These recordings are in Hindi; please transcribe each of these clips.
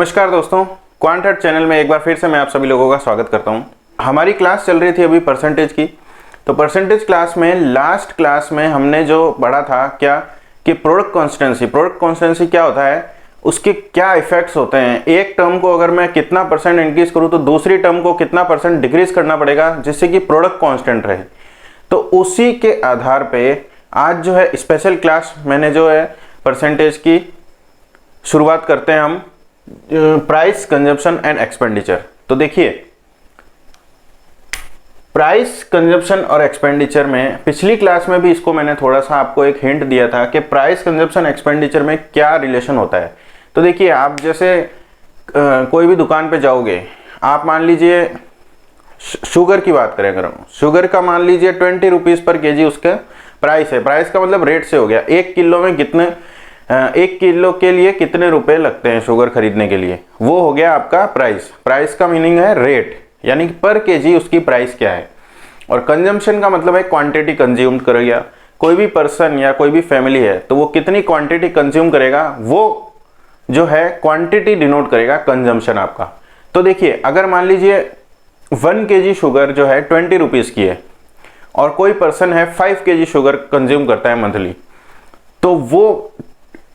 नमस्कार दोस्तों, क्वांट हट चैनल में एक बार फिर से मैं आप सभी लोगों का स्वागत करता हूं। हमारी क्लास चल रही थी अभी परसेंटेज की। तो परसेंटेज क्लास में लास्ट क्लास में हमने जो पढ़ा था क्या कि प्रोडक्ट कॉन्स्टेंसी क्या होता है, उसके क्या इफेक्ट्स होते हैं। एक टर्म को अगर मैं कितना परसेंट इंक्रीज करूँ तो दूसरी टर्म को कितना परसेंट डिक्रीज करना पड़ेगा जिससे कि प्रोडक्ट कॉन्स्टेंट रहे। तो उसी के आधार पे आज जो है स्पेशल क्लास मैंने जो है परसेंटेज की शुरुआत करते हैं हम प्राइस, कंजप्शन एंड एक्सपेंडिचर। तो देखिए, प्राइस, कंजप्शन और एक्सपेंडिचर में पिछली क्लास में भी इसको मैंने थोड़ा सा आपको एक हिंट दिया था कि प्राइस, कंजप्शन, एक्सपेंडिचर में क्या रिलेशन होता है। तो देखिए, आप जैसे कोई भी दुकान पे जाओगे, आप मान लीजिए शुगर की बात करें, अगर शुगर का मान लीजिए 20 रुपीज़ पर केजी उसका प्राइस है। प्राइस का मतलब रेट से हो गया, 1 किलो में कितने 1 किलो के लिए कितने रुपए लगते हैं शुगर खरीदने के लिए, वो हो गया आपका प्राइस। प्राइस का मीनिंग है रेट, यानी कि पर केजी उसकी प्राइस क्या है। और कंजम्पशन का मतलब है क्वांटिटी कंज्यूम करेगा। कोई भी पर्सन या कोई भी फैमिली है तो वो कितनी क्वांटिटी कंज्यूम करेगा, वो जो है क्वांटिटी डिनोट करेगा कंजम्पशन आपका। तो देखिए, अगर मान लीजिए 1 केजी शुगर जो है 20 रुपीज़ की है और कोई पर्सन है 5 केजी शुगर कंज्यूम करता है मंथली, तो वो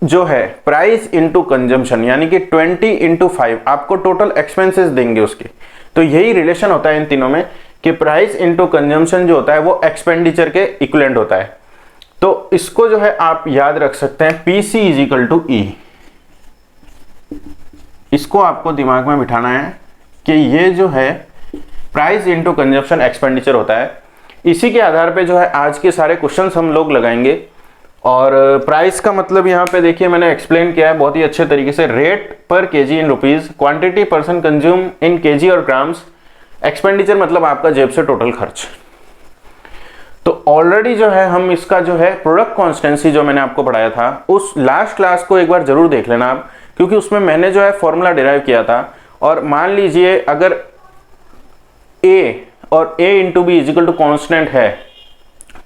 जो है प्राइस इंटू कंजम्पशन यानी कि 20 इंटू 5 आपको टोटल एक्सपेंसेस देंगे उसके। तो यही रिलेशन होता है इन तीनों में कि प्राइस इंटू कंजम्पशन जो होता है वो एक्सपेंडिचर के इक्विवेलेंट होता है। तो इसको जो है आप याद रख सकते हैं, PC is equal to E। इसको आपको दिमाग में बिठाना है कि ये जो है प्राइस इंटू कंजम्पशन एक्सपेंडिचर होता है। इसी के आधार पे जो है आज के सारे क्वेश्चंस हम लोग लगाएंगे। और प्राइस का मतलब यहाँ पे देखिए मैंने एक्सप्लेन किया है बहुत ही अच्छे तरीके से, रेट पर KG in rupees, quantity person consume in KG और ग्राम्स, एक्सपेंडिचर मतलब आपका जेब से टोटल खर्च। तो ऑलरेडी जो है हम इसका जो है प्रोडक्ट कॉन्स्टेंसी जो मैंने आपको पढ़ाया था उस लास्ट क्लास को एक बार जरूर देख लेना आप, क्योंकि उसमें मैंने जो है फॉर्मूला डिराइव किया था। और मान लीजिए अगर A और A into B is equal to constant है,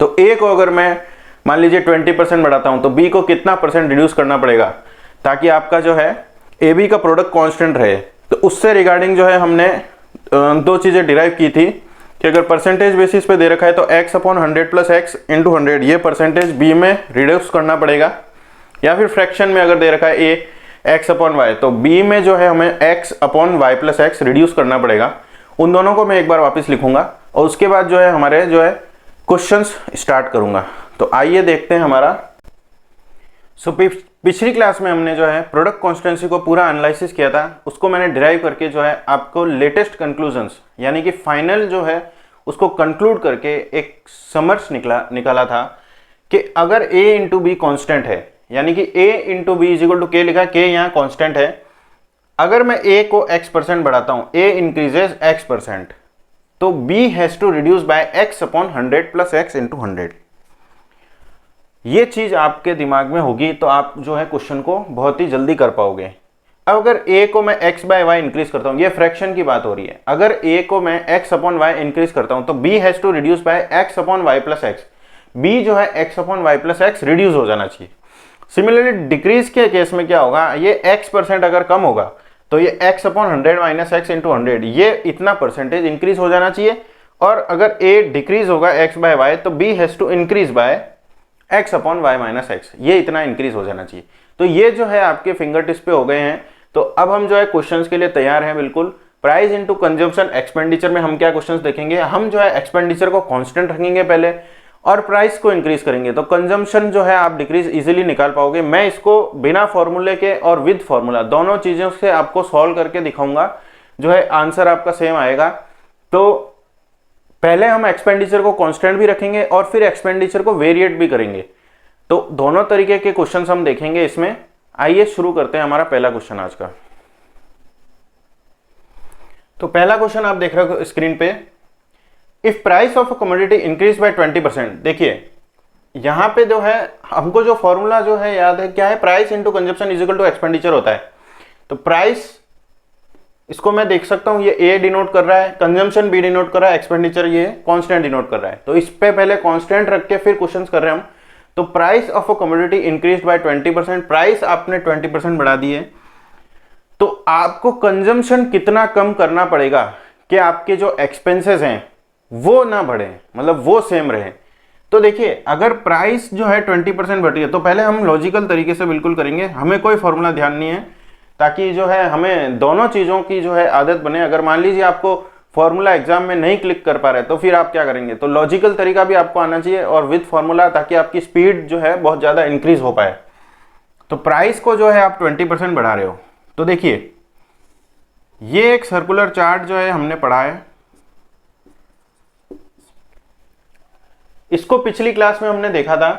तो A को अगर मैं मान लीजिए 20% बढ़ाता हूं तो B को कितना परसेंट रिड्यूस करना पड़ेगा ताकि आपका जो है AB का प्रोडक्ट कांस्टेंट रहे। तो उससे रिगार्डिंग जो है हमने दो चीज़ें डिराइव की थी कि अगर परसेंटेज बेसिस पे दे रखा है तो x upon 100 plus x into 100 ये परसेंटेज B में रिड्यूस करना पड़ेगा, या फिर फ्रैक्शन में अगर दे रखा है A x अपॉन y तो B में जो है हमें x upon y plus x reduce करना पड़ेगा। उन दोनों को मैं एक बार वापस लिखूंगा और उसके बाद जो है हमारे जो है क्वेश्चंस स्टार्ट करूंगा। तो आइए देखते हैं हमारा। पिछली क्लास में हमने जो है प्रोडक्ट कॉन्स्टेंसी को पूरा एनालिसिस किया था, उसको मैंने डिराइव करके जो है आपको लेटेस्ट कंक्लूजन्स यानी कि फाइनल जो है उसको कंक्लूड करके एक समर्स निकाला था कि अगर A इंटू बी कॉन्स्टेंट है, यानी कि A into B is equal to K लिखा है, K यहाँ कॉन्स्टेंट है। अगर मैं A को x% बढ़ाता हूँ, A इंक्रीजेज x%, तो B has to reduce by x upon 100 plus x into 100। ये चीज आपके दिमाग में होगी तो आप जो है क्वेश्चन को बहुत ही जल्दी कर पाओगे। अब अगर A को मैं x बाय y इंक्रीज करता हूँ, ये फ्रैक्शन की बात हो रही है, अगर A को मैं x अपॉन y इंक्रीज करता हूँ तो B has to reduce by x upon y plus x। B जो है x upon y plus x reduce हो जाना चाहिए। सिमिलरली डिक्रीज के केस में क्या होगा, ये x% अगर कम होगा तो ये x upon 100 minus x into 100 ये इतना परसेंटेज इंक्रीज हो जाना चाहिए। और अगर A डिक्रीज होगा x बाय y तो B has to increase by x upon y minus x, ये इतना इंक्रीज हो जाना चाहिए। तो ये जो है आपके फिंगर टिप्स पे हो गए हैं। तो अब हम जो है क्वेश्चंस के लिए तैयार हैं बिल्कुल। प्राइस इंटू कंजम्पशन एक्सपेंडिचर में हम क्या क्वेश्चंस देखेंगे, हम जो है एक्सपेंडिचर को कांस्टेंट रखेंगे पहले और प्राइस को इंक्रीज करेंगे, तो कंजम्पशन जो है आप डिक्रीज इजीली निकाल पाओगे। मैं इसको बिना फॉर्मूले के और विद फॉर्मूला दोनों चीजों से आपको सॉल्व करके दिखाऊंगा, जो है आंसर आपका सेम आएगा। तो पहले हम एक्सपेंडिचर को कांस्टेंट भी रखेंगे और फिर एक्सपेंडिचर को वेरिएट भी करेंगे। तो दोनों तरीके के क्वेश्चंस हम देखेंगे इसमें। आइए शुरू करते हैं हमारा पहला क्वेश्चन आज का। तो पहला क्वेश्चन आप देख रहे हो स्क्रीन पे, if price of a commodity increase by 20%। देखिए यहां पे जो है हमको जो फॉर्मूला जो है याद है क्या है, price into consumption is equal to expenditure होता है। तो प्राइस इसको मैं देख सकता हूं ये A डिनोट कर रहा है, कंजम्पशन B डिनोट कर रहा है, एक्सपेंडिचर ये कांस्टेंट डिनोट कर रहा है। तो इस पे पहले कांस्टेंट रख के फिर क्वेश्चंस कर रहे हैं हम। तो price of a commodity increased by 20%, price आपने 20% बढ़ा दी है। तो आपको कंजम्पशन कितना कम करना पड़ेगा कि आपके जो एक्सपेंसेस हैं वो ना बढ़े, मतलब वो सेम रहे। तो देखिए अगर प्राइस जो है 20% बढ़ रही है तो पहले हम लॉजिकल तरीके से बिल्कुल करेंगे, हमें कोई फॉर्मूला ध्यान नहीं है, ताकि जो है हमें दोनों चीज़ों की जो है आदत बने। अगर मान लीजिए आपको फॉर्मूला एग्जाम में नहीं क्लिक कर पा रहे तो फिर आप क्या करेंगे, तो लॉजिकल तरीका भी आपको आना चाहिए और विद फॉर्मूला, ताकि आपकी स्पीड जो है बहुत ज़्यादा इंक्रीज हो पाए। तो प्राइस को जो है आप 20% बढ़ा रहे हो, तो देखिए ये एक सर्कुलर चार्ट जो है हमने पढ़ा है, इसको पिछली क्लास में हमने देखा था।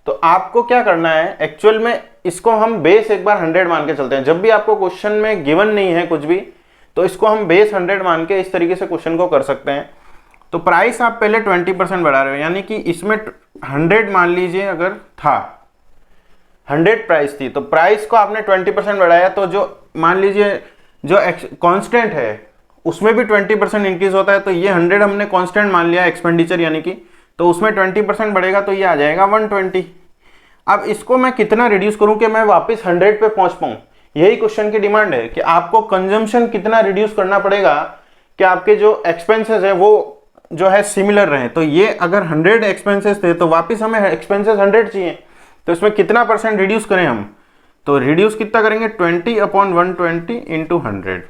तो आपको क्या करना है एक्चुअल में, इसको हम बेस एक बार 100 मान के चलते हैं। जब भी आपको क्वेश्चन में गिवन नहीं है कुछ भी, तो इसको हम बेस 100 मान के इस तरीके से क्वेश्चन को कर सकते हैं। तो प्राइस आप पहले 20% बढ़ा रहे हो, यानी कि इसमें 100 मान लीजिए अगर था, 100 प्राइस थी, तो प्राइस को आपने 20% बढ़ाया, तो जो मान लीजिए जो कांस्टेंट है उसमें भी 20% इंक्रीज होता है। तो ये 100 हमने कांस्टेंट मान लिया एक्सपेंडिचर, यानी कि तो उसमें 20% बढ़ेगा तो ये आ जाएगा 120। अब इसको मैं कितना रिड्यूस करूं कि मैं वापस 100 पे पहुंच पाऊं, यही क्वेश्चन की डिमांड है कि आपको कंजम्पशन कितना रिड्यूस करना पड़ेगा कि आपके जो एक्सपेंसेस है वो जो है सिमिलर रहे। तो ये अगर 100 एक्सपेंसेस थे तो वापस हमें एक्सपेंसेस 100 चाहिए, तो इसमें कितना परसेंट रिड्यूस करें हम, तो रिड्यूस कितना करेंगे 20/120 इंटू 100,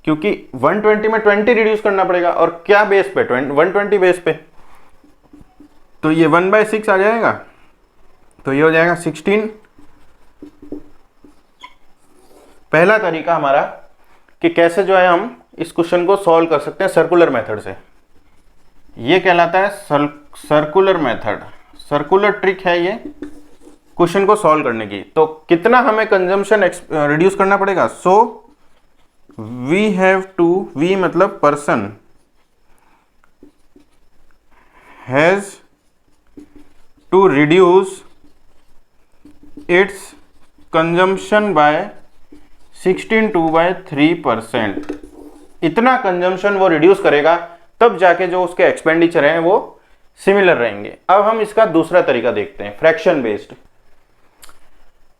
क्योंकि 120 में 20 रिड्यूस करना पड़ेगा, और क्या बेस पे 120 बेस पे, तो ये 1/6 आ जाएगा, तो ये हो जाएगा 16। पहला तरीका हमारा कि कैसे जो है हम इस क्वेश्चन को सॉल्व कर सकते हैं सर्कुलर मेथड से, ये कहलाता है सर्कुलर मेथड, सर्कुलर ट्रिक है ये क्वेश्चन को सॉल्व करने की। तो कितना हमें कंजम्पशन रिड्यूस करना पड़ेगा, so we have to, we मतलब person has to reduce its consumption by 16/3%। इतना कंजम्पशन वो रिड्यूस करेगा, तब जाके जो उसके एक्सपेंडिचर हैं वो सिमिलर रहेंगे। अब हम इसका दूसरा तरीका देखते हैं, फ्रैक्शन बेस्ड।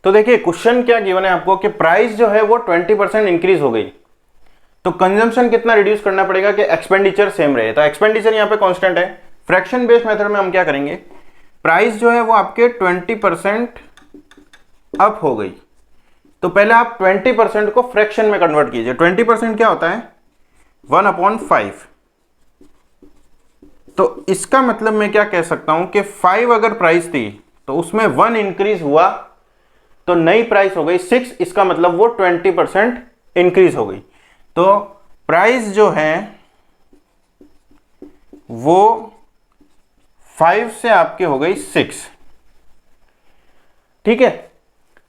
तो देखिए क्वेश्चन क्या गिवन है आपको कि प्राइस जो है वो 20% इंक्रीज हो गई, तो कंजम्पशन कितना रिड्यूस करना पड़ेगा कि एक्सपेंडिचर सेम रहे। तो एक्सपेंडिचर यहाँ पे कांस्टेंट है। फ्रैक्शन बेस्ड मेथड में हम क्या करेंगे, प्राइस जो है वो आपके 20% अप हो गई, तो पहले आप 20% को फ्रैक्शन में कन्वर्ट कीजिए। 20% क्या होता है 1/5। तो इसका मतलब मैं क्या कह सकता हूं कि 5 अगर प्राइस थी तो उसमें 1 इंक्रीज हुआ तो नई प्राइस हो गई 6, इसका मतलब वो 20% इंक्रीज हो गई। तो प्राइस जो है वो 5 से आपके हो गई 6, ठीक है।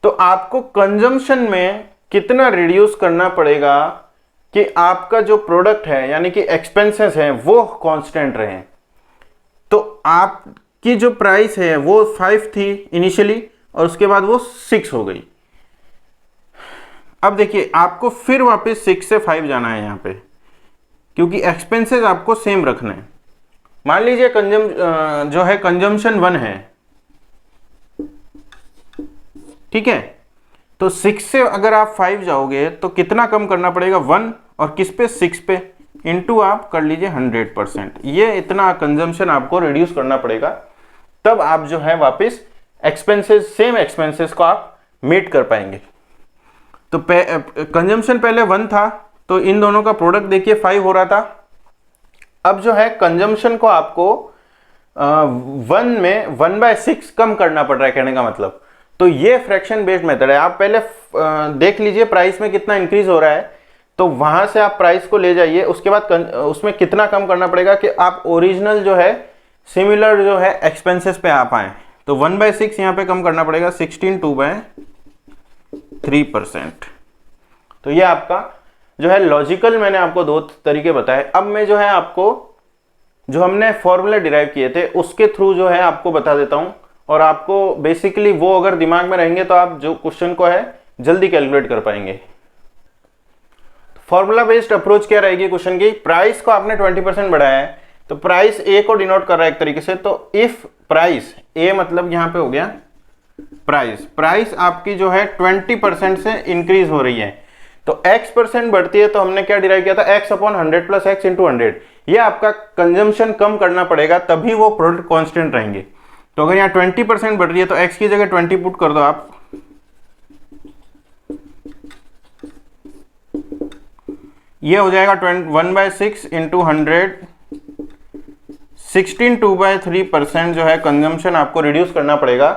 तो आपको कंजम्पशन में कितना रिड्यूस करना पड़ेगा कि आपका जो प्रोडक्ट है यानी कि एक्सपेंसेस हैं वो कांस्टेंट रहें। तो आपकी जो प्राइस है वो 5 थी इनिशियली, और उसके बाद वो 6 हो गई। अब देखिए आपको फिर वापस 6 से 5 जाना है यहाँ पे, क्योंकि एक्सपेंसेस आपको सेम रखना है। मान लीजिए जो है कंजम्पशन 1 है, ठीक है। तो 6 से अगर आप 5 जाओगे तो कितना कम करना पड़ेगा 1, और किस पे 6 पे, इंटू आप कर लीजिए 100%। ये इतना कंजम्पशन आपको रिड्यूस करना पड़ेगा, तब आप जो है वापस एक्सपेंसेस, सेम एक्सपेंसेस को आप मीट कर पाएंगे। तो कंजम्पशन पहले 1 था, तो इन दोनों का प्रोडक्ट देखिए 5 हो रहा था। अब जो है कंजम्पशन को आपको 1 में 1/6 कम करना पड़ रहा है, कहने का मतलब। तो ये फ्रैक्शन बेस्ड मेथड है। आप पहले देख लीजिए प्राइस में कितना इंक्रीज हो रहा है, तो वहां से आप प्राइस को ले जाइए, उसके बाद उसमें कितना कम करना पड़ेगा कि आप ओरिजिनल जो है सिमिलर जो है एक्सपेंसेस पे आ पाए। तो 1/6 यहाँ पे कम करना पड़ेगा 16/3%। तो ये आपका जो है लॉजिकल, मैंने आपको 2 तरीके बताए। अब मैं जो है आपको जो हमने फॉर्मूला डिराइव किए थे उसके थ्रू जो है आपको बता देता हूं, और आपको बेसिकली वो अगर दिमाग में रहेंगे तो आप जो क्वेश्चन को है जल्दी कैलकुलेट कर पाएंगे। फॉर्मूला बेस्ड अप्रोच क्या रहेगी क्वेश्चन की, प्राइस को आपने 20% बढ़ाया है, तो प्राइस ए को डिनोट कर रहा है एक तरीके से। तो इफ प्राइस ए मतलब यहां पे हो गया प्राइस आपकी जो है 20% से इंक्रीज हो रही है, तो x% बढ़ती है तो हमने क्या डिराइव किया था, x/100 प्लस x इंटू 100। ये आपका कंजम्पशन कम करना पड़ेगा तभी वो प्रोडक्ट कांस्टेंट रहेंगे। तो अगर यहाँ 20% बढ़ रही है तो x की जगह 20 पुट कर दो आप, ये हो जाएगा 1/6 इंटू 100, 16 2/3% जो है कंजम्पशन आपको रिड्यूस करना पड़ेगा,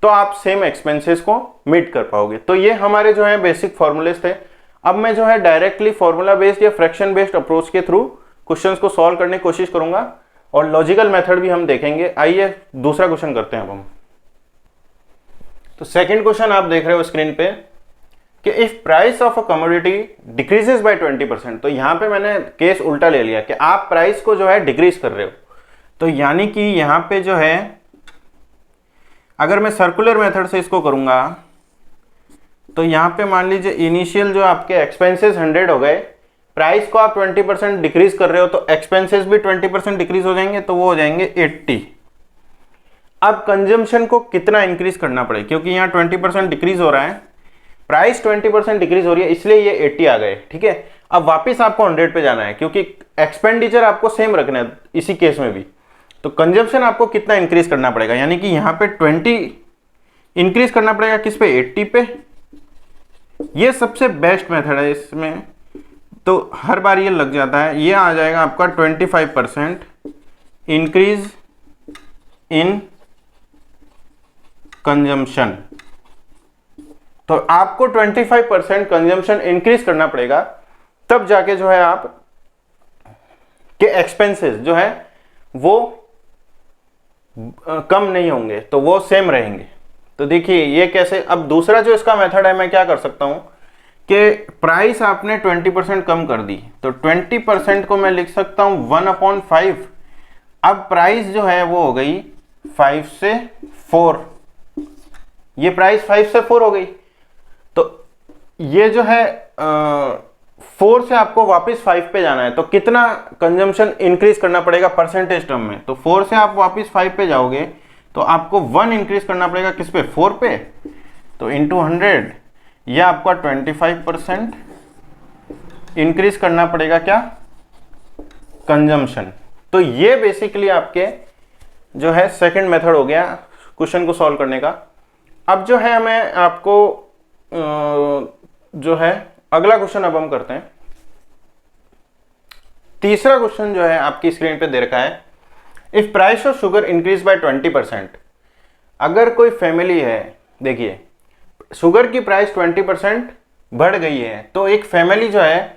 तो आप सेम एक्सपेंसेस को मीट कर पाओगे। तो ये हमारे जो है बेसिक फॉर्मूलेस थे। अब मैं जो है डायरेक्टली फॉर्मूला बेस्ड या फ्रैक्शन बेस्ड अप्रोच के थ्रू क्वेश्चंस को सॉल्व करने की कोशिश करूंगा और लॉजिकल मेथड भी हम देखेंगे। आइए दूसरा क्वेश्चन करते हैं अब हम। तो सेकंड क्वेश्चन आप देख रहे हो स्क्रीन पे कि if price of a commodity decreases by 20%, तो यहां पे मैंने केस उल्टा ले लिया कि आप प्राइस को जो है डिक्रीज कर रहे हो। तो यानी कि यहां पे जो है अगर मैं सर्कुलर मेथड से इसको करूंगा तो यहां पे मान लीजिए इनिशियल जो आपके एक्सपेंसेस 100 हो गए, प्राइस को आप 20% डिक्रीज कर रहे हो तो एक्सपेंसेस भी 20% डिक्रीज हो जाएंगे, तो वो हो जाएंगे 80। अब कंजम्पशन को कितना इंक्रीज करना पड़े, क्योंकि यहाँ 20% डिक्रीज हो रहा है, प्राइस 20% डिक्रीज हो रही है, इसलिए ये 80 आ गए। ठीक है, अब वापस आपको 100 पे जाना है क्योंकि एक्सपेंडिचर आपको सेम रखना है इसी केस में भी। तो कंजम्पशन आपको कितना इंक्रीज करना पड़ेगा, यानी कि यहाँ पे 20 इंक्रीज करना पड़ेगा किस पे, 80 पे। ये सबसे बेस्ट मेथड है इसमें, तो हर बार ये लग जाता है। ये आ जाएगा आपका 25% इंक्रीज इन कंजम्पशन। तो आपको 25% कंजम्पशन इंक्रीज करना पड़ेगा, तब जाके जो है आप के एक्सपेंसेस जो है वो कम नहीं होंगे, तो वो सेम रहेंगे। तो देखिए ये कैसे। अब दूसरा जो इसका मेथड है, मैं क्या कर सकता हूं कि प्राइस आपने 20% कम कर दी, तो 20% को मैं लिख सकता हूं 1/5। अब प्राइस जो है वो हो गई 5 से 4, ये प्राइस 5 से 4 हो गई। तो ये जो है 4 से आपको वापस 5 पे जाना है, तो कितना कंजम्पशन इंक्रीज करना पड़ेगा परसेंटेज टर्म में। तो 4 से आप वापस 5 पे जाओगे तो आपको 1 इंक्रीज करना पड़ेगा किस पे, 4 पे। तो इंटू 100, यह आपका 25% इंक्रीज करना पड़ेगा क्या, कंजम्पशन। तो ये बेसिकली आपके जो है सेकंड मेथड हो गया क्वेश्चन को सॉल्व करने का। अब जो है मैं आपको जो है अगला क्वेश्चन अब हम करते हैं। तीसरा क्वेश्चन जो है आपकी स्क्रीन पे दे रखा है, if price of sugar increase by 20%। अगर कोई फैमिली है, देखिए शुगर की प्राइस 20% बढ़ गई है, तो एक फैमिली जो है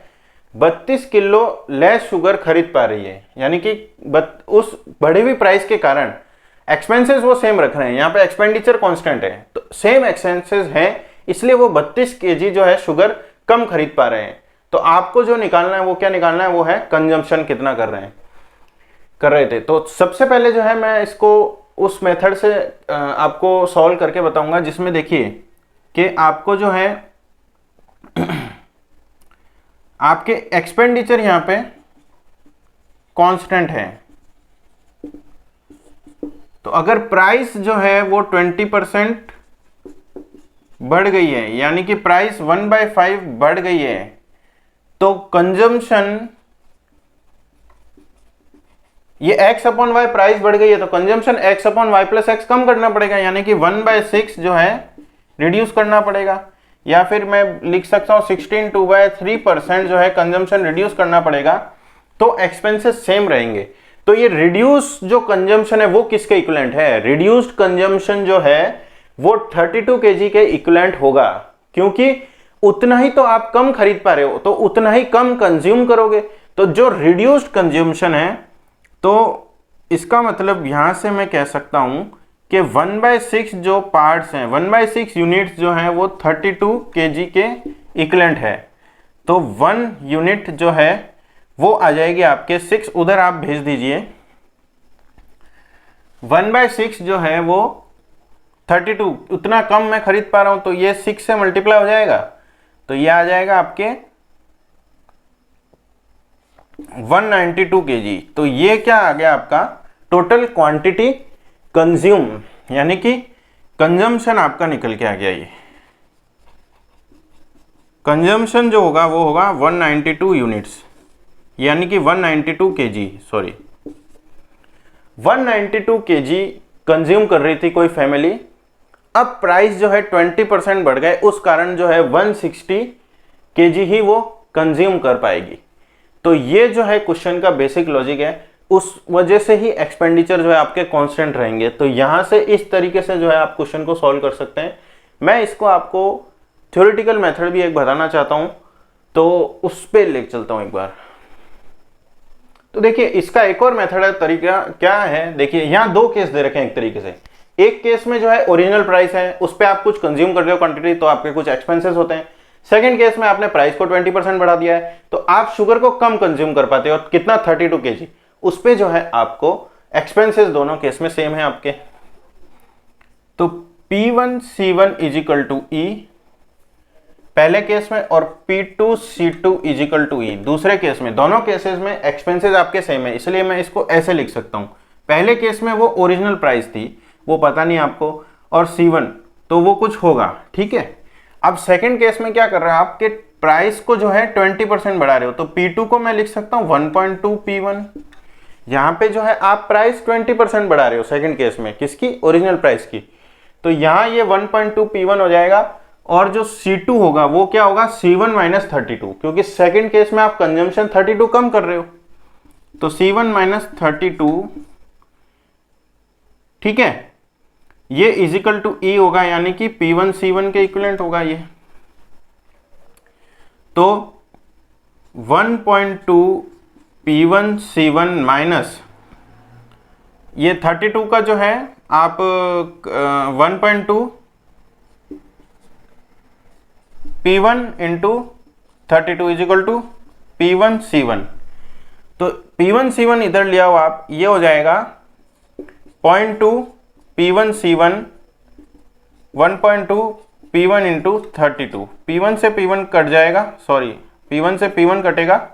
32 किलो लेस शुगर खरीद पा रही है, यानी कि उस बढ़ी हुई प्राइस के कारण एक्सपेंसेस वो सेम रख रहे हैं, यहाँ पे एक्सपेंडिचर कांस्टेंट है, तो सेम एक्सपेंसेस हैं, इसलिए वो 32 केजी जो है शुगर कम खरीद पा रहे हैं। तो आपको जो निकालना है वो क्या निकालना है, वो है कंजम्पशन कितना कर रहे थे। तो सबसे पहले जो है मैं इसको उस मेथड से आपको सॉल्व करके बताऊंगा, जिसमें देखिए कि आपको जो है आपके एक्सपेंडिचर यहां पे कांस्टेंट है। तो अगर प्राइस जो है वो 20% बढ़ गई है, यानी कि प्राइस 1/5 बढ़ गई है, तो कंजम्पशन ये x/y प्राइस बढ़ गई है, तो कंजम्पशन x/y प्लस x कम करना पड़ेगा, यानी कि 1/6 जो है रिड्यूस करना पड़ेगा। या फिर मैं लिख सकता हूं 16 2/3% जो है कंजम्पशन रिड्यूस करना पड़ेगा, तो एक्सपेंसेस सेम रहेंगे। तो ये रिड्यूस जो कंजम्पशन है वो किसके इक्विवेलेंट है, रिड्यूस्ड कंजम्पशन जो है वो 32 kg के इक्विवेलेंट होगा, क्योंकि उतना ही तो आप कम खरीद पा रहे हो, तो उतना ही कम कंज्यूम करोगे। तो जो रिड्यूस्ड कंज्यूमशन है, तो इसका मतलब यहां से मैं कह सकता हूं कि 1/6 जो पार्ट्स हैं, 1/6 यूनिट्स जो हैं वो 32 kg के इक्विवेलेंट है। तो 1 यूनिट जो है वो आ जाएगी आपके 6, उधर आप भेज दीजिए। 1/6 जो है वो 32, उतना कम मैं खरीद पा रहा हूं, तो ये 6 से मल्टीप्लाई हो जाएगा, तो ये आ जाएगा आपके 192 kg। तो ये क्या आ गया आपका टोटल क्वांटिटी कंज्यूम, यानी कि कंजम्पशन आपका निकल के आ गया ये। कंजम्पशन जो होगा वो होगा 192 यूनिट्स, यानी कि 192 केजी, सॉरी 192 केजी कंज्यूम कर रही थी कोई फैमिली। अब प्राइस जो है 20% बढ़ गए, उस कारण जो है 160 केजी ही वो कंज्यूम कर पाएगी। तो ये जो है क्वेश्चन का बेसिक लॉजिक है, उस वजह से ही एक्सपेंडिचर जो है आपके कांस्टेंट रहेंगे। तो यहां से इस तरीके से जो है आप क्वेश्चन को सॉल्व कर सकते हैं। मैं इसको आपको थ्योरेटिकल मेथड भी एक बताना चाहता हूं, तो उस पर ले चलता हूं एक बार। तो देखिए इसका एक और मेथड है, तरीका क्या है, देखिए यहां दो केस दे रखे हैं एक तरीके से। एक केस में जो है ओरिजिनल प्राइस है, उस पर आप कुछ कंज्यूम कर रहे हो क्वांटिटी, तो आपके कुछ एक्सपेंसेस होते हैं। सेकंड केस में आपने प्राइस को 20% बढ़ा दिया है, तो आप शुगर को कम कंज्यूम कर पाते हो, कितना 32 केजी, उस पे जो है आपको एक्सपेंसेस दोनों केस में सेम है आपके। तो P1C1 is equal to E पहले केस में, और P2C2 is equal to E दूसरे केस में। दोनों केसेस में एक्सपेंसेस आपके सेम है, इसलिए मैं इसको ऐसे लिख सकता हूं। पहले केस में वो ओरिजिनल प्राइस थी, वो पता नहीं आपको, और C1 तो वो कुछ होगा, ठीक है। अब सेकंड केस में क्या कर रहे हो, आपके प्राइस को जो है 20% बढ़ा रहे हो, तो P2 को मैं लिख सकता हूं 1.2 P1। यहां पे जो है आप प्राइस 20% बढ़ा रहे हो सेकंड केस में, किसकी, ओरिजिनल प्राइस की, तो यहां ये 1.2 P1 हो जाएगा। और जो C2 होगा वो क्या होगा, C1 माइनस 32, क्योंकि सेकंड केस में आप कंजम्पशन 32 कम कर रहे हो, तो C1 माइनस 32, ठीक है, ये इजिकल टू E होगा, यानी कि P1C1 के इक्विवेलेंट होगा ये। तो 1.2 P1C1 माइनस ये 32 का जो है आप 1.2 P1 into 32 is equal to P1C1। तो P1C1 इधर लिया हो आप, ये हो जाएगा 0.2 P1C1 1.2 P1 इंटू 32। P1 से P1 कट जाएगा, सॉरी P1 से P1 कटेगा,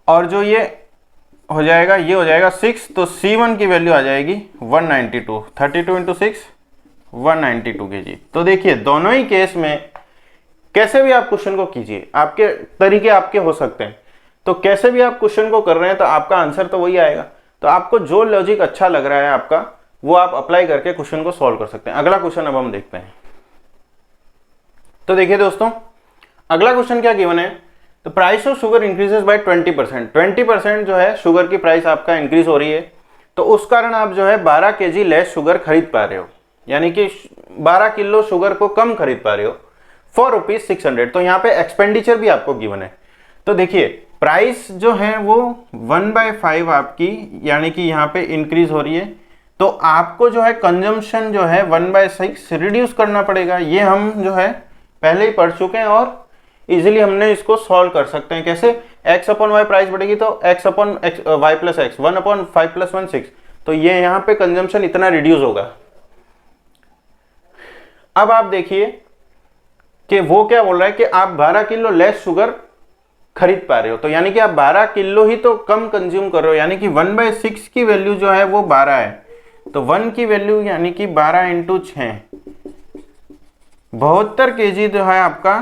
और जो ये हो जाएगा ये हो जाएगा 6, तो C1 की वैल्यू आ जाएगी 192, 32 इंटू 6 192 केजी। तो देखिए दोनों ही केस में कैसे भी आप क्वेश्चन को कीजिए, आपके तरीके आपके हो सकते हैं, तो कैसे भी आप क्वेश्चन को कर रहे हैं तो आपका आंसर तो वही आएगा। तो आपको जो लॉजिक अच्छा लग रहा है आपका, वो आप अप्लाई करके क्वेश्चन को सॉल्व कर सकते हैं। अगला क्वेश्चन अब हम देखते हैं। तो देखिए दोस्तों, अगला क्वेश्चन क्या गिवन है, तो price of sugar increases by 20%। 20% जो है शुगर की प्राइस आपका इंक्रीज हो रही है, तो उस कारण आप जो है 12 केजी लेस शुगर खरीद पा रहे हो, यानी कि 12 किलो शुगर को कम खरीद पा रहे हो फॉर ₹600। तो यहाँ पे एक्सपेंडिचर भी आपको गिवन है। तो देखिए प्राइस जो है वो 1/5 आपकी, यानी कि यहाँ पे इंक्रीज हो रही है, तो आपको जो है कंजम्पशन जो है 1/6 रिड्यूस करना पड़ेगा। ये हम जो है पहले ही पढ़ चुके हैं और इजीली हमने इसको सॉल्व कर सकते हैं। कैसे, x अपॉन वाई प्राइस बढ़ेगी तो x upon y plus x, 1/5 plus 1 6, तो ये यहाँ पे कंजम्पशन इतना रिड्यूस होगा। अब आप देखिए कि वो क्या बोल रहा है कि आप 12 किलो लेस शुगर खरीद पा रहे हो, तो यानी कि आप 12 किलो ही तो कम कंज्यूम कर रहे हो, यानी कि 1/6 की वैल्यू जो है वो 12 है, तो 1 की वैल्यू यानी कि 12 इंटू 6 72 केजी जो है आपका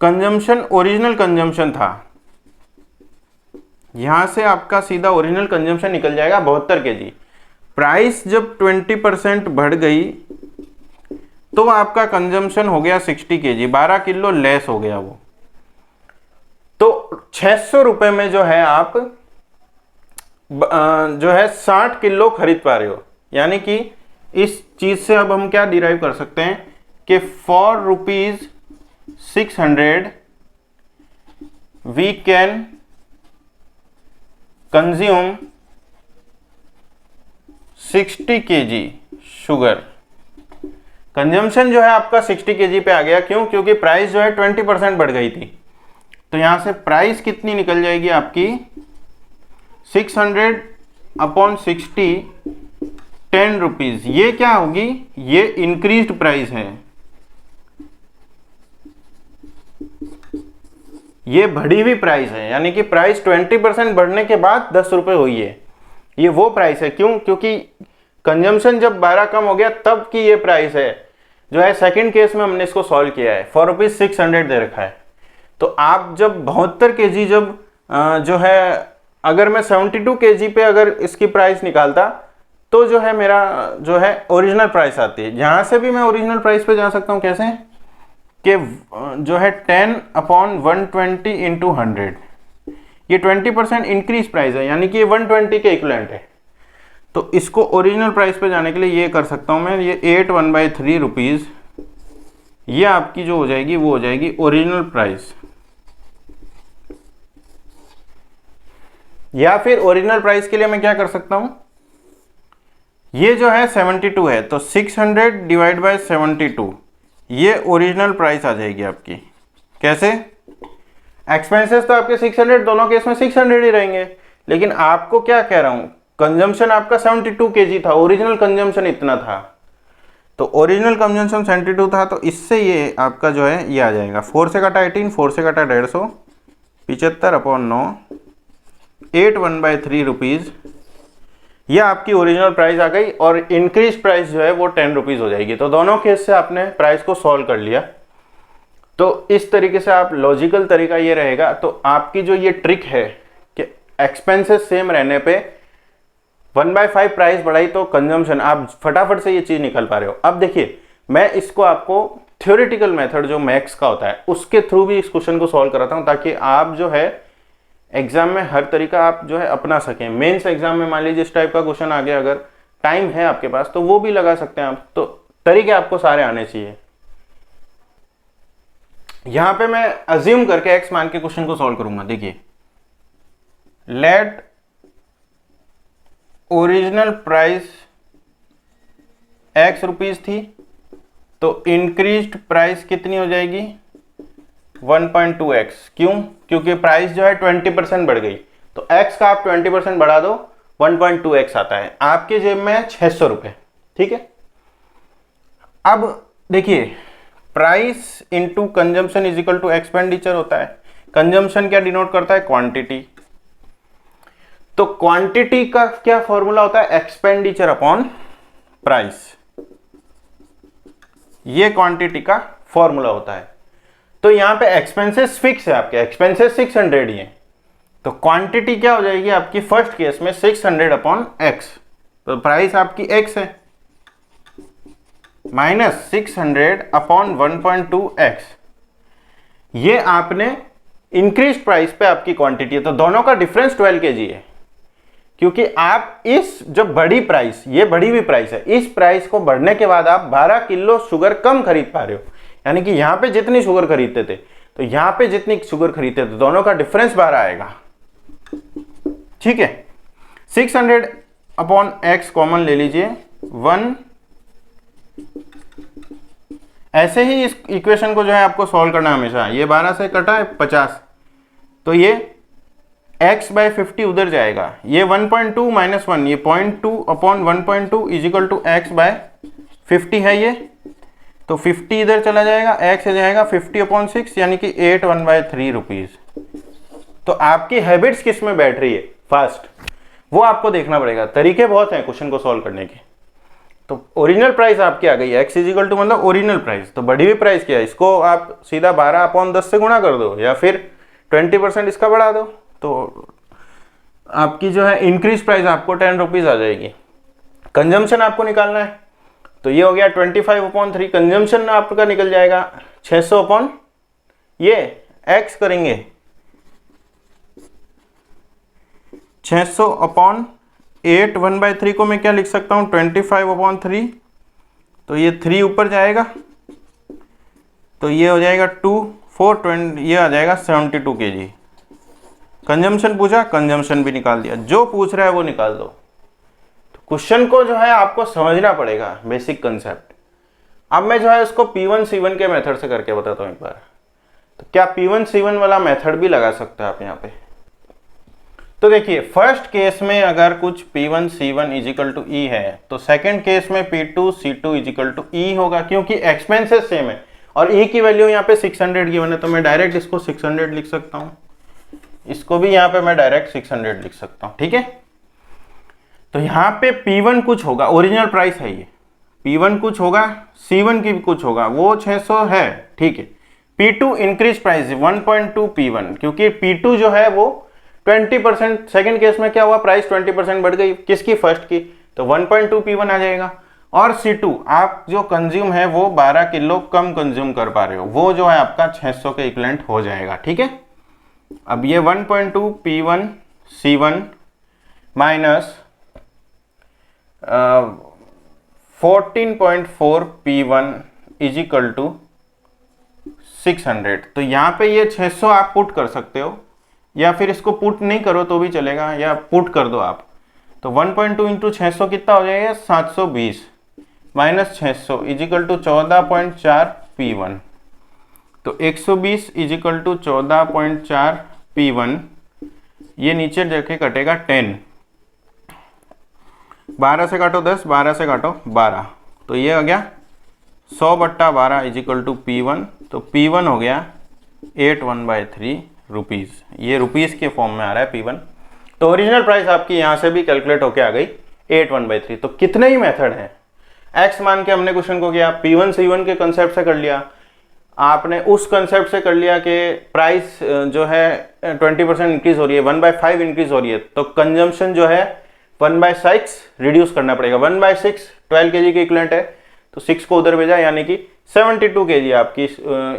कंजम्पशन, ओरिजिनल कंजम्पशन था। यहां से आपका सीधा ओरिजिनल कंजम्पशन निकल जाएगा 72 केजी। प्राइस जब 20% बढ़ गई तो आपका कंजम्पशन हो गया 60 केजी, 12 किलो लेस हो गया वो। तो 600 रुपए में जो है आप जो है 60 किलो खरीद पा रहे हो, यानी कि इस चीज से अब हम क्या डिराइव कर सकते हैं कि for ₹600 we can consume 60 KG sugar. Consumption जो है आपका 60 केजी पे आ गया, क्यों, क्योंकि प्राइस जो है 20% बढ़ गई थी। तो यहां से प्राइस कितनी निकल जाएगी आपकी, 600 अपॉन 60 10 रुपीज। ये क्या होगी, ये इंक्रीज्ड प्राइस है, ये बढ़ी हुई प्राइस है, यानी कि प्राइस 20% बढ़ने के बाद 10 रुपए हुई है। ये वो प्राइस है, क्यों, क्योंकि कंजम्पशन जब 12 कम हो गया तब की ये प्राइस है। जो है सेकंड केस में हमने इसको सॉल्व किया है, फॉर ₹600 दे रखा है। तो आप जब 72 kg जब जो है अगर मैं 72 kg पे अगर इसकी प्राइस निकालता तो जो है मेरा जो है ओरिजिनल प्राइस आती है। यहाँ से भी मैं ओरिजिनल प्राइस पे जा सकता हूँ, कैसे कि जो है 10/120 इंटू 100, ये 20% इंक्रीज प्राइस है, यानी कि ये 120 के इक्विवेलेंट है। तो इसको ओरिजिनल प्राइस पे जाने के लिए ये कर सकता हूँ मैं, ये 8/1/3 रुपीज़, ये आपकी जो हो जाएगी वो हो जाएगी ओरिजिनल प्राइस। या फिर ओरिजिनल प्राइस के लिए मैं क्या कर सकता हूँ, ये जो है 72 है तो 600 डिवाइड बाय 72, ये ओरिजिनल प्राइस आ जाएगी आपकी। कैसे, एक्सपेंसेस तो आपके 600, दोनों केस में 600 ही रहेंगे, लेकिन आपको क्या कह रहा हूँ, कंजम्पशन आपका 72 kg था, ओरिजिनल कंजम्पशन इतना था, तो ओरिजिनल कंजम्पशन 72 था, तो इससे ये आपका जो है ये आ जाएगा 4 से कटा 18, 4 से कटा 150, 75/9, 8/1/3 रुपीज़, यह आपकी ओरिजिनल प्राइस आ गई। और इंक्रीज प्राइस जो है वो 10 रुपीज़ हो जाएगी। तो दोनों केस से आपने प्राइस को सॉल्व कर लिया। तो इस तरीके से आप लॉजिकल तरीका ये रहेगा। तो आपकी जो ये ट्रिक है कि एक्सपेंसेस सेम रहने पे 1/5 प्राइस बढ़ाई तो कंजम्पशन, आप फटाफट से ये चीज़ निकल पा रहे हो। अब देखिए, मैं इसको आपको थ्योरेटिकल मेथड जो मैथ्स का होता है उसके थ्रू भी इस क्वेश्चन को सॉल्व कराता हूँ, ताकि आप जो है एग्जाम में हर तरीका आप जो है अपना सकें। मेंस एग्जाम में मान लीजिए इस टाइप का क्वेश्चन आ गया, अगर टाइम है आपके पास तो वो भी लगा सकते हैं आप। तो तरीके आपको सारे आने चाहिए। यहां पे मैं अज्यूम करके एक्स मान के क्वेश्चन को सॉल्व करूंगा। देखिए, let original price X rupees थी, तो इंक्रीज्ड प्राइस कितनी हो जाएगी 1.2x। क्यों? क्योंकि प्राइस जो है 20% बढ़ गई, तो x का आप 20% बढ़ा दो 1.2x आता है। आपके जेब में है 600 रुपये, ठीक है। अब देखिए, price into consumption is equal to expenditure होता है। कंजम्पशन क्या डिनोट करता है, क्वांटिटी। तो क्वांटिटी का क्या फॉर्मूला होता है, एक्सपेंडिचर अपॉन प्राइस, ये क्वांटिटी का फॉर्मूला होता है। तो यहां पे एक्सपेंसेस फिक्स है, आपके एक्सपेंसेस 600 ही है, तो क्वांटिटी क्या हो जाएगी आपकी फर्स्ट केस में 600/x, तो प्राइस आपकी x है, माइनस 600/1.2x, ये आपने इंक्रीज प्राइस पे आपकी क्वांटिटी है। तो दोनों का डिफरेंस 12 kg है, क्योंकि आप इस जब बड़ी प्राइस, ये बढ़ी हुई प्राइस है, इस प्राइस को बढ़ने के बाद आप 12 किलो शुगर कम खरीद पा रहे हो। यानी कि यहां पे जितनी शुगर खरीदते थे तो यहां पे जितनी शुगर खरीदते थे, दोनों का डिफरेंस 12 आएगा, ठीक है। 600/x कॉमन ले लीजिए 1। ऐसे ही इस इक्वेशन को जो है आपको सॉल्व करना हमेशा। ये 12 से कटा है 50, तो ये x/50 उधर जाएगा, ये 1.2 माइनस 1, ये 0.2/1.2 इज इक्वल टू x/50 है ये, तो 50 इधर चला जाएगा, x आ जाएगा 50/6, यानी कि 8/1/3 रुपीज। तो आपकी हैबिट्स किस में बैठ रही है, फास्ट, वो आपको देखना पड़ेगा। तरीके बहुत हैं क्वेश्चन को सॉल्व करने के। तो ओरिजिनल प्राइस आपकी आ गई, x इज इक्वल टू मतलब ओरिजिनल प्राइस, तो बढ़ी हुई प्राइस क्या है, इसको आप सीधा 12/10 से गुणा कर दो, या फिर 20% इसका बढ़ा दो, तो आपकी जो है इंक्रीज प्राइस आपको 10 रुपीज आ जाएगी। कंजम्पशन आपको निकालना है, तो ये हो गया 25/3, कंजम्पशन आपका निकल जाएगा 600 ये x करेंगे 600/8, 1/3 को मैं क्या लिख सकता हूँ 25/3, तो ये 3 ऊपर जाएगा, तो ये हो जाएगा 2, 4, 20, ये आ जाएगा 72 kg। कंजम्पशन पूछा, कंजम्पशन भी निकाल दिया, जो पूछ रहा है वो निकाल दो। तो क्वेश्चन को जो है आपको समझना पड़ेगा, बेसिक कंसेप्ट। अब मैं जो है इसको P1 C1 के मेथड से करके बताता हूँ एक बार। तो क्या P1 C1 वाला मेथड भी लगा सकते हैं आप यहाँ पे। तो देखिए, फर्स्ट केस में अगर कुछ P1 C1 is equal to ई है, तो सेकंड केस में P2 C2 is equal to ई होगा, क्योंकि एक्सपेंसेस सेम है और ई की वैल्यू यहाँ पे 600 गिवन है, तो मैं डायरेक्ट इसको 600 लिख सकता हूँ, इसको भी यहाँ पे मैं डायरेक्ट 600 लिख सकता हूँ, ठीक है। तो यहाँ पे P1 कुछ होगा, ओरिजिनल प्राइस है ये, P1 कुछ होगा, C1 की भी कुछ होगा, वो 600 है, ठीक है। P2 इंक्रीज प्राइस 1.2 P1, क्योंकि P2 जो है वो 20%, सेकेंड केस में क्या हुआ, प्राइस 20% बढ़ गई, किसकी, फर्स्ट की, तो 1.2 P1 आ जाएगा। और C2 आप जो कंज्यूम है वो 12 किलो कम कंज्यूम कर पा रहे हो, वो जो है आपका 600 के इक्विवेलेंट हो जाएगा, ठीक है। अब ये 1.2 P1 C1 minus 14.4 P1 is equal to 600। तो यहाँ पे ये 600 आप पुट कर सकते हो, या फिर इसको पुट नहीं करो तो भी चलेगा, या पुट कर दो आप। तो 1.2 इंटू 600 कितना हो जाएगा, 720 minus 600 is equal to 14.4 P1। तो 120 इज इक्वल टू 14.4 P1, ये नीचे जाके कटेगा 10, 12 से काटो 10, 12 से काटो 12, तो ये हो गया 100/12 इज इक्वल टू P1। तो P1 हो गया 81/3 रुपीज़, ये रुपीज़ के फॉर्म में आ रहा है P1। तो ओरिजिनल प्राइस आपकी यहाँ से भी कैलकुलेट होके आ गई 81/3। तो कितने ही मेथड हैं, एक्स मान के हमने क्वेश्चन को किया, P1 C1 के कंसेप्ट से कर लिया, आपने उस कंसेप्ट से कर लिया कि प्राइस जो है 20% इंक्रीज हो रही है, 1/5 इंक्रीज हो रही है, तो कंजम्पशन जो है 1/6 रिड्यूस करना पड़ेगा। 1/6 12 kg के इक्विवेलेंट है, तो 6 को उधर भेजा, यानी कि 72 kg आपकी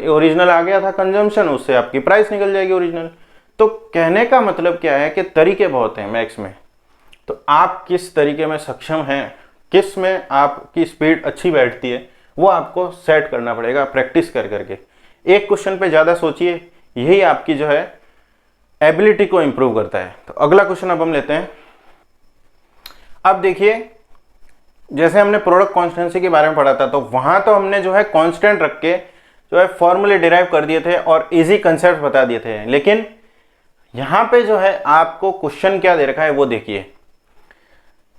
ओरिजिनल आ गया था कंजम्पशन, उससे आपकी प्राइस निकल जाएगी ओरिजिनल। तो कहने का मतलब क्या है कि तरीके बहुत हैं मैथ्स में, तो आप किस तरीके में सक्षम हैं, किस में आपकी स्पीड अच्छी बैठती है, वो आपको सेट करना पड़ेगा प्रैक्टिस कर करके। एक क्वेश्चन पे ज़्यादा सोचिए, यही आपकी जो है एबिलिटी को इम्प्रूव करता है। तो अगला क्वेश्चन अब हम लेते हैं। अब देखिए, जैसे हमने प्रोडक्ट कॉन्स्टेंसी के बारे में पढ़ा था, तो वहां तो हमने जो है कांस्टेंट रख के जो है फॉर्मूले डिराइव कर दिए थे और इजी कंसेप्ट बता दिए थे। लेकिन यहां पे जो है आपको क्वेश्चन क्या दे रखा है वो देखिए।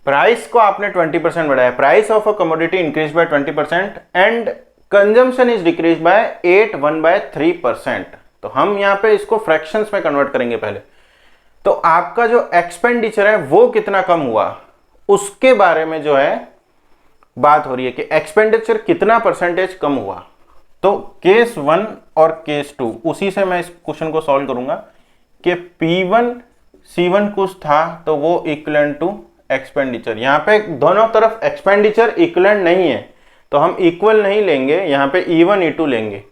प्राइस को आपने 20% बढ़ाया, price of a commodity increase by 20% and consumption is decrease by 81/3%। तो हम यहाँ पे इसको फ्रैक्शंस में कन्वर्ट करेंगे पहले। तो आपका जो एक्सपेंडिचर है वो कितना कम हुआ, उसके बारे में जो है बात हो रही है कि एक्सपेंडिचर कितना परसेंटेज कम हुआ। तो केस 1 और केस 2, उसी से मैं इस क्वेश्चन को सॉल्व करूंगा कि P1 C1 कुछ था तो वो इक्विवेलेंट टू एक्सपेंडिचर। यहाँ पे दोनों तरफ एक्सपेंडिचर इक्विवेलेंट नहीं है, तो हम इक्वल नहीं लेंगे, यहाँ पे E1 E2 लेंगे।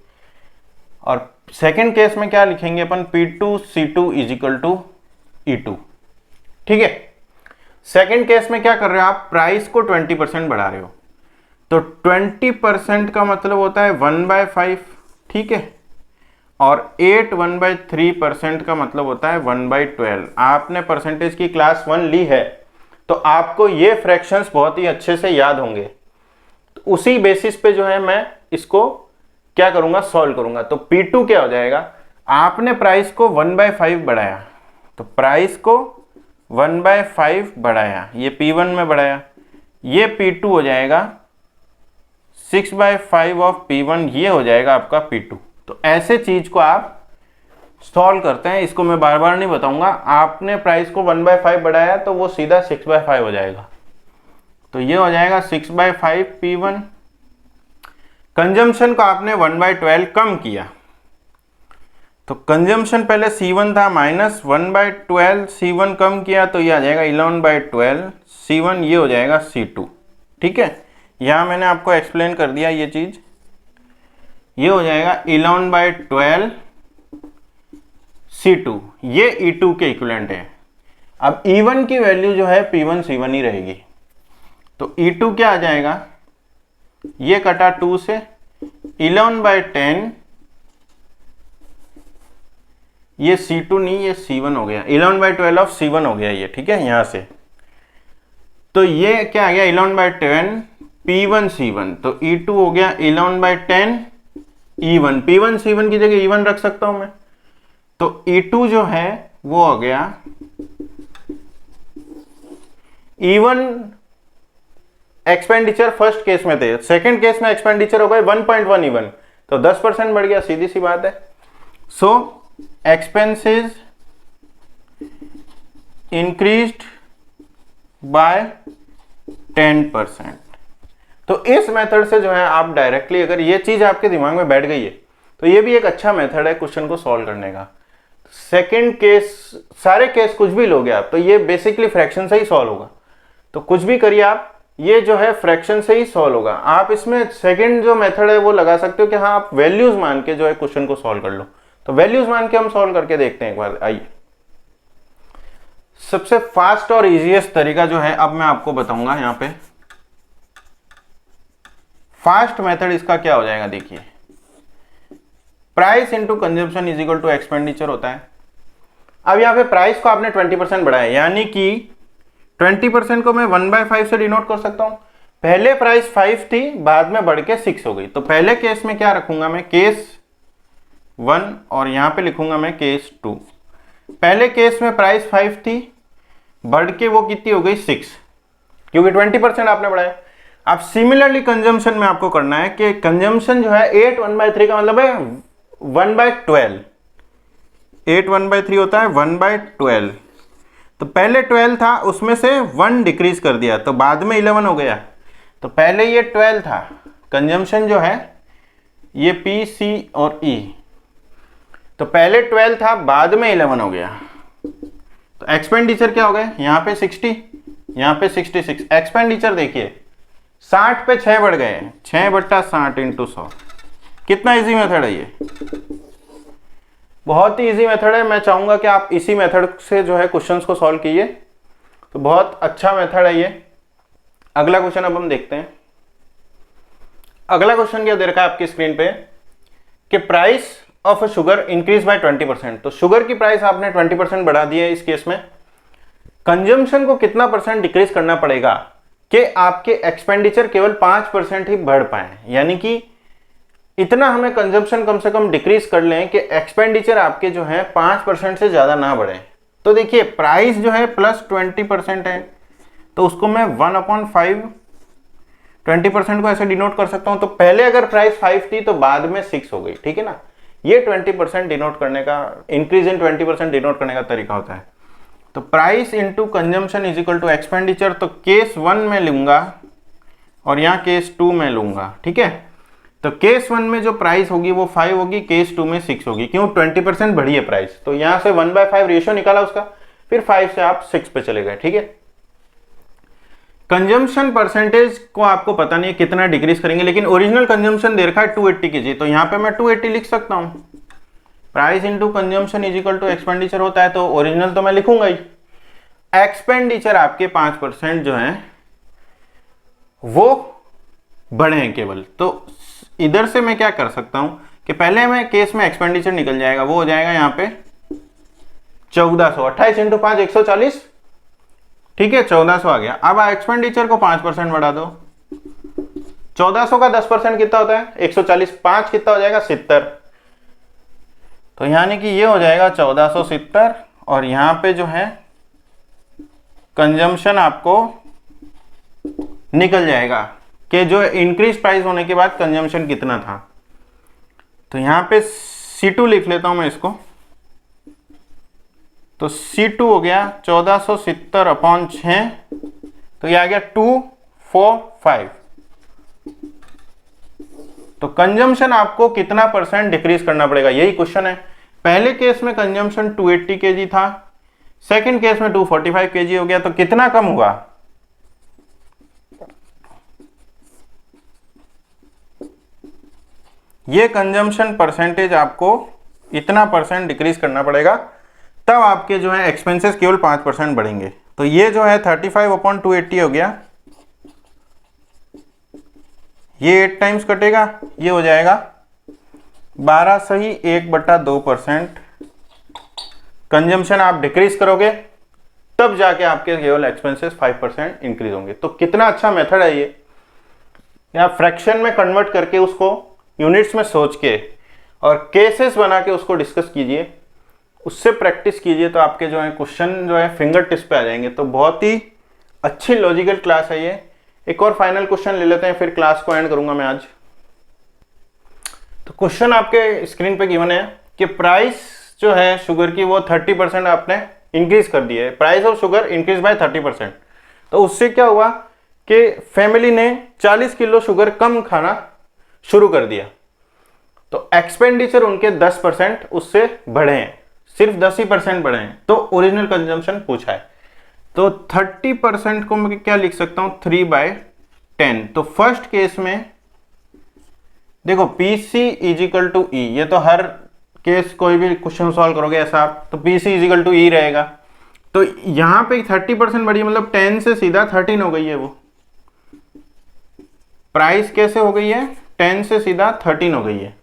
और सेकेंड केस में क्या लिखेंगे अपन, P2 C2 is equal to E2, ठीक है। सेकेंड केस में क्या कर रहे हो आप, प्राइस को 20% बढ़ा रहे हो, तो 20% का मतलब होता है 1/5, ठीक है। और 1/3% का मतलब होता है 1/12। आपने परसेंटेज की क्लास 1 ली है, तो आपको ये फ्रैक्शंस बहुत ही अच्छे से याद होंगे। तो उसी बेसिस पे जो है मैं इसको क्या करूंगा, सॉल्व करूंगा। तो P2 क्या हो जाएगा, आपने प्राइस को 1/5 बढ़ाया, तो प्राइस को 1/5 बढ़ाया, ये P1 में बढ़ाया, ये P2 हो जाएगा 6/5 ऑफ P1, ये हो जाएगा आपका P2। तो ऐसे चीज को आप सॉल्व करते हैं, इसको मैं बार बार नहीं बताऊंगा। आपने प्राइस को 1/5 बढ़ाया तो वो सीधा 6/5 हो जाएगा, तो ये हो जाएगा 6/5 P1। कंजम्पशन को आपने 1/12 कम किया, तो कंजम्पशन पहले C1 था, माइनस 1/12 C1 कम किया, तो ये आ जाएगा 11/12 C1, ये हो जाएगा C2, ठीक है। यहाँ मैंने आपको एक्सप्लेन कर दिया ये चीज, ये हो जाएगा 11/12 C2, ये E2 के इक्विवेलेंट है। अब E1 की वैल्यू जो है P1 C1 ही रहेगी, तो E2 क्या आ जाएगा, ये कटा 2 से 11/10, ये C2 नहीं, ये C1 हो गया, 11/12 ऑफ C1 हो गया ये, ठीक है यहाँ से। तो ये क्या आ गया, 11/10 P1 C1, तो E2 हो गया 11/10 E1, P1 C1 की जगह E1 रख सकता हूं मैं। तो E2 जो है वो हो गया E1 एक्सपेंडिचर फर्स्ट केस में थे, सेकंड केस में एक्सपेंडिचर हो गए 1.1 E1, तो 10% बढ़ गया, सीधी सी बात है। सो एक्सपेंसेस इंक्रीज्ड बाय 10%। तो इस मेथड से जो है आप डायरेक्टली, अगर ये चीज आपके दिमाग में बैठ गई है तो ये भी एक अच्छा मेथड है क्वेश्चन को सॉल्व करने का। सेकंड केस, सारे केस कुछ भी लोगे आप तो ये बेसिकली फ्रैक्शन से ही सॉल्व होगा, तो कुछ भी करिए आप, ये जो है फ्रैक्शन से ही सॉल्व होगा। आप इसमें सेकंड जो मेथड है वो लगा सकते हो कि हाँ आप वैल्यूज मान के जो है क्वेश्चन को सॉल्व कर लो। तो वैल्यूज मान के हम सॉल्व करके देखते हैं एक बार, आइए। सबसे फास्ट और इजीएस्ट तरीका जो है अब मैं आपको बताऊंगा। यहाँ पे फास्ट मेथड इसका क्या हो जाएगा, देखिए price into consumption is equal to expenditure होता है। अब यहाँ पे प्राइस को आपने 20% बढ़ाया, यानी कि 20% को मैं 1/5 से डिनोट कर सकता हूं। पहले प्राइस 5 थी, बाद में बढ़ के 6 हो गई। तो पहले केस में क्या रखूंगा मैं, केस 1, और यहां पे लिखूंगा मैं केस 2। पहले केस में प्राइस 5 थी, बढ़ के वो कितनी हो गई 6, क्योंकि 20% आपने बढ़ाया। अब सिमिलरली कंजम्पशन में आपको करना है कि कंजम्पशन जो है 8 1/3 का मतलब है 1/12। 8 1/3 होता है 1/12। तो पहले 12 था, उसमें से 1 डिक्रीज कर दिया तो बाद में 11 हो गया। तो पहले ये 12 था, कंजम्पशन जो है ये पी, सी और ई, तो पहले 12 था, बाद में 11 हो गया। तो एक्सपेंडिचर क्या हो गया, यहाँ पे 60, यहाँ पे 66। एक्सपेंडिचर देखिए 60 पे 6 बढ़ गए, 6/60 इंटू 100। कितना इजी मेथड है ये, बहुत ही इजी मेथड है। मैं चाहूंगा कि आप इसी मेथड से जो है क्वेश्चंस को सॉल्व कीजिए, तो बहुत अच्छा मेथड है ये। अगला क्वेश्चन अब हम देखते हैं। अगला क्वेश्चन क्या दे रखा है आपकी स्क्रीन पे कि price of sugar increase by 20%। तो शुगर की प्राइस आपने 20% बढ़ा दी है। इस केस में कंजम्पशन को कितना परसेंट डिक्रीज करना पड़ेगा कि आपके एक्सपेंडिचर केवल 5% ही बढ़ पाए, यानी कि इतना हमें कंजम्पशन कम से कम डिक्रीज कर लें कि एक्सपेंडिचर आपके जो है 5% से ज्यादा ना बढ़े। तो देखिए प्राइस जो है प्लस 20% है, तो उसको मैं 1/5 20% को ऐसे डिनोट कर सकता हूं। तो पहले अगर प्राइस 5 थी तो बाद में 6 हो गई, ठीक है ना। ये 20% डिनोट करने का, इंक्रीज इन 20% डिनोट करने का तरीका होता है। तो price into consumption is equal to expenditure, तो केस 1 में लूंगा और यहाँ केस 2 में लूंगा, ठीक है। तो केस 1 में जो प्राइस होगी वो 5 होगी, केस 2 में 6 होगी। क्यों, 20% बढ़ी है प्राइस, तो यहां से 1/5 रेशियो निकाला उसका, फिर 5 से आप 6 पे चले गए, ठीक है। कंजम्पशन परसेंटेज को आपको पता नहीं है कितना डिक्रीज करेंगे, लेकिन ओरिजिनल कंजम्पशन दे रखा है 280 kg, तो यहां पे मैं 280 लिख सकता हूं। Price into consumption is equal to expenditure होता है, तो ओरिजिनल तो मैं लिखूंगा ही। एक्सपेंडिचर आपके 5% जो है वो बढ़े हैं केवल, तो इधर से मैं क्या कर सकता हूं कि पहले मैं केस में एक्सपेंडिचर निकल जाएगा, वो हो जाएगा यहां पे 1400, 28 इंटू 5 140, ठीक है, 1400 आ गया। अब एक्सपेंडिचर को 5% बढ़ा दो, 1400 का 10% कितना होता है 140, 5 कितना हो जाएगा 70, तो यानी कि ये हो जाएगा 1470। और यहां पे जो है कंजम्पशन आपको निकल जाएगा कि जो इंक्रीज प्राइस होने के बाद कंजम्पशन कितना था। तो यहां पे C2 लिख लेता हूं मैं इसको, तो C2 हो गया 1470/6, तो ये आ गया 245। तो कंजम्पशन आपको कितना परसेंट डिक्रीज करना पड़ेगा, यही क्वेश्चन है। पहले केस में कंजम्पशन 280 kg था, सेकंड केस में 245 kg हो गया, तो कितना कम हुआ, ये कंजम्पशन परसेंटेज आपको इतना परसेंट डिक्रीज करना पड़ेगा, तब आपके जो है एक्सपेंसेस केवल 5% बढ़ेंगे। तो ये जो है 35/280 हो गया, ये 8 टाइम्स कटेगा, ये हो जाएगा 12 सही 1/2%। कंजम्पशन आप डिक्रीज करोगे तब जाके आपके केवल एक्सपेंसेस 5% इंक्रीज होंगे। तो कितना अच्छा मेथड है ये, या फ्रैक्शन में कन्वर्ट करके उसको यूनिट्स में सोच के और केसेस बना के उसको डिस्कस कीजिए, उससे प्रैक्टिस कीजिए, तो आपके जो है क्वेश्चन जो है फिंगर टिप्स पे आ जाएंगे। तो बहुत ही अच्छी लॉजिकल क्लास है ये। एक और फाइनल क्वेश्चन ले लेते हैं, फिर क्लास को एंड करूंगा मैं आज। तो क्वेश्चन आपके स्क्रीन पे गिवन है कि प्राइस जो है शुगर की वो 30% आपने इंक्रीज कर दी है, price of sugar increase by 30%। तो उससे क्या हुआ कि फैमिली ने 40 किलो शुगर कम खाना शुरू कर दिया, तो एक्सपेंडिचर उनके 10% उससे बढ़े हैं, सिर्फ 10% बढ़े हैं। तो ओरिजिनल कंजम्पशन पूछा है, तो 30% को मैं क्या लिख सकता हूं, 3/10। तो फर्स्ट केस में देखो PC इजिकल टू ई, ये तो हर केस कोई भी क्वेश्चन सॉल्व करोगे ऐसा आप, तो PC इजिकल टू ई रहेगा। तो यहां पे 30% बढ़ी, मतलब 10 से सीधा 13 हो गई है। वो प्राइस कैसे हो गई है, 10 से सीधा 13 हो गई है।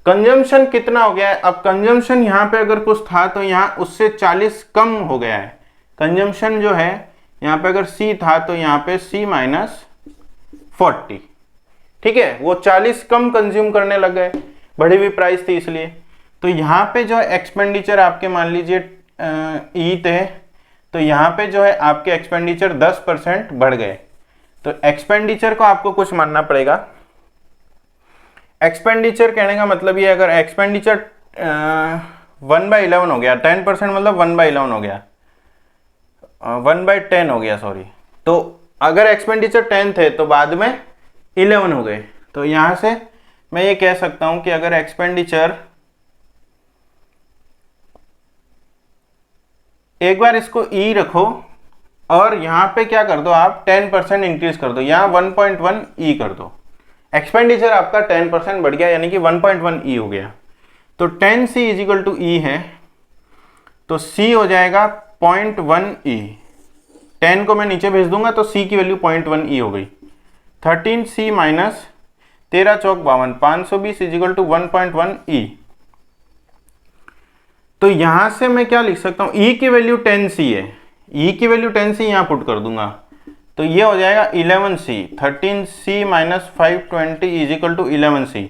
कंजम्पशन कितना हो गया है, अब कंजम्पशन यहां पे अगर कुछ था तो यहां उससे 40 कम हो गया है। कंजम्पशन जो है यहां पे अगर C था तो यहां पे C माइनस 40, ठीक है, वो 40 कम कंज्यूम करने लग गए, बढ़ी हुई प्राइस थी इसलिए। तो यहाँ पे जो है एक्सपेंडिचर आपके मान लीजिए ई थे, तो यहाँ पे जो है आपके एक्सपेंडिचर 10% बढ़ गए। तो एक्सपेंडिचर को आपको कुछ मानना पड़ेगा। एक्सपेंडिचर कहने का मतलब ये, अगर एक्सपेंडिचर 1/11 हो गया, 10% मतलब 1/11 हो गया, 1/10 हो गया सॉरी। तो अगर एक्सपेंडिचर 10 थे तो बाद में 11 हो गए। तो यहां से मैं ये कह सकता हूं कि अगर एक्सपेंडिचर, एक बार इसको ई रखो और यहां पे क्या कर दो आप, 10% इंक्रीज कर दो, यहां 1.1 ई कर दो। एक्सपेंडिचर आपका 10% बढ़ गया, यानी कि 1.1 ई हो गया। तो 10C इजिकल टू ई है, तो C हो जाएगा 0.1 ई। 10 को मैं नीचे भेज दूंगा तो C की वैल्यू 0.1 ई हो गई। 13C माइनस 13 चौक 52, 520 इजिकल टू 1.1 ई। तो यहां से मैं क्या लिख सकता हूं, E की वैल्यू 10C है, E की वैल्यू 10C यहां पुट कर दूंगा, तो ये हो जाएगा 11C। 13C minus 520 is equal to 11C,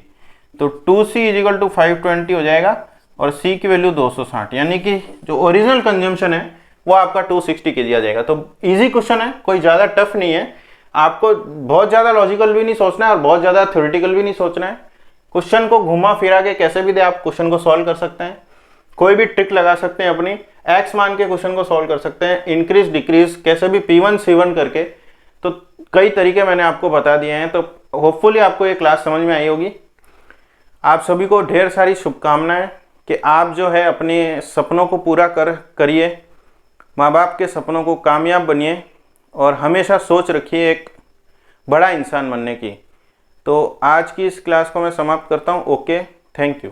तो 2C इजिकल टू 520 हो जाएगा और C की वैल्यू 260, यानी कि जो ओरिजिनल कंजम्पशन है वो आपका 260 kg आ जाएगा। तो इजी क्वेश्चन है, कोई ज़्यादा टफ नहीं है, आपको बहुत ज़्यादा लॉजिकल भी नहीं सोचना है और बहुत ज़्यादा थ्योरेटिकल भी नहीं सोचना है। क्वेश्चन को घुमा फिरा के कैसे भी दे आप क्वेश्चन को सॉल्व कर सकते हैं, कोई भी ट्रिक लगा सकते हैं अपनी, एक्स मान के क्वेश्चन को सॉल्व कर सकते हैं, इंक्रीज डिक्रीज कैसे भी P1 C1 करके। तो कई तरीके मैंने आपको बता दिए हैं। तो होपफुली आपको ये क्लास समझ में आई होगी। आप सभी को ढेर सारी शुभकामनाएं कि आप जो है अपने सपनों को पूरा करिए, माँ बाप के सपनों को कामयाब बनिए और हमेशा सोच रखिए एक बड़ा इंसान बनने की। तो आज की इस क्लास को मैं समाप्त करता हूँ। Okay, thank you.